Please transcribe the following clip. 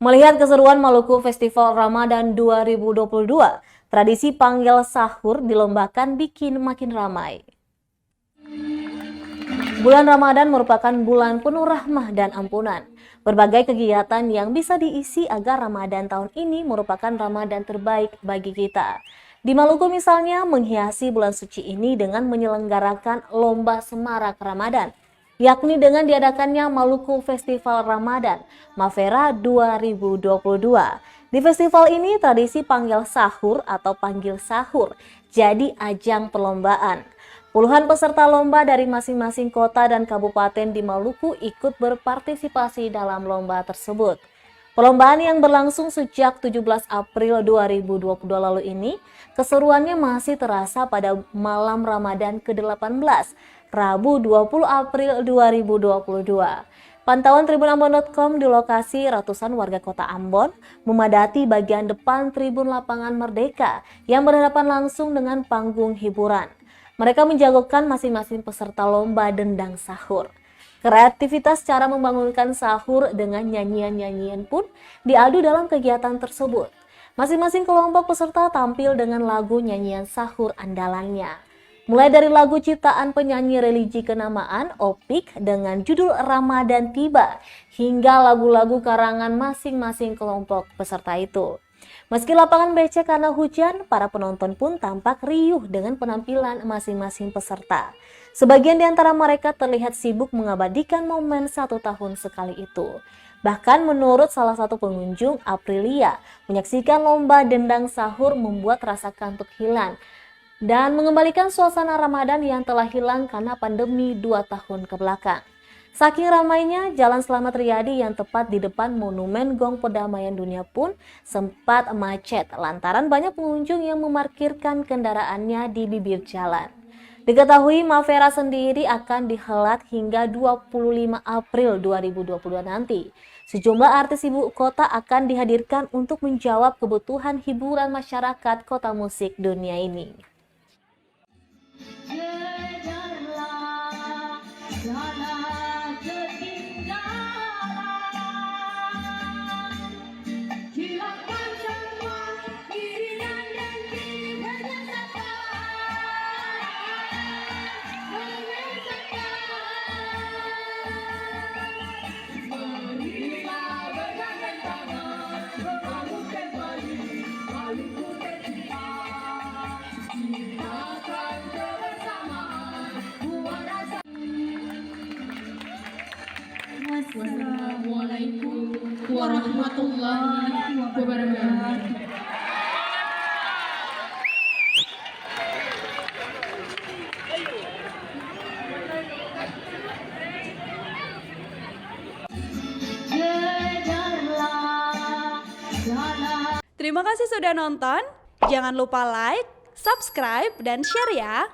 Melihat keseruan Maluku Festival Ramadan 2022, tradisi panggil sahur dilombakan bikin makin ramai. Bulan Ramadan merupakan bulan penuh rahmah dan ampunan. Berbagai kegiatan yang bisa diisi agar Ramadan tahun ini merupakan Ramadan terbaik bagi kita. Di Maluku misalnya menghiasi bulan suci ini dengan menyelenggarakan lomba semarak Ramadan, yakni dengan diadakannya Maluku Festival Ramadan Mafera 2022. Di festival ini tradisi panggil sahur atau panggil sahur jadi ajang perlombaan. Puluhan peserta lomba dari masing-masing kota dan kabupaten di Maluku ikut berpartisipasi dalam lomba tersebut. Perlombaan yang berlangsung sejak 17 April 2022 lalu ini, keseruannya masih terasa pada malam Ramadan ke-18, Rabu 20 April 2022. Pantauan tribunambon.com di lokasi ratusan warga kota Ambon memadati bagian depan Tribun Lapangan Merdeka yang berhadapan langsung dengan panggung hiburan. Mereka menjagokan masing-masing peserta lomba dendang sahur. Kreativitas cara membangunkan sahur dengan nyanyian-nyanyian pun diadu dalam kegiatan tersebut. Masing-masing kelompok peserta tampil dengan lagu nyanyian sahur andalannya. Mulai dari lagu ciptaan penyanyi religi kenamaan Opik dengan judul Ramadan Tiba, hingga lagu-lagu karangan masing-masing kelompok peserta itu. Meski lapangan becek karena hujan, para penonton pun tampak riuh dengan penampilan masing-masing peserta. Sebagian di antara mereka terlihat sibuk mengabadikan momen 1 tahun sekali itu. Bahkan menurut salah satu pengunjung, Aprilia, menyaksikan lomba dendang sahur membuat rasa kantuk hilang dan mengembalikan suasana Ramadan yang telah hilang karena pandemi 2 tahun kebelakang. Saking ramainya, Jalan Slamet Riyadi yang tepat di depan Monumen Gong Perdamaian Dunia pun sempat macet lantaran banyak pengunjung yang memarkirkan kendaraannya di bibir jalan. Diketahui Mafera sendiri akan dihelat hingga 25 April 2022 nanti. Sejumlah artis ibu kota akan dihadirkan untuk menjawab kebutuhan hiburan masyarakat kota musik dunia ini. Wassalamualaikum warahmatullahi wabarakatuh. Terima kasih sudah nonton. Jangan lupa like, subscribe, dan share ya.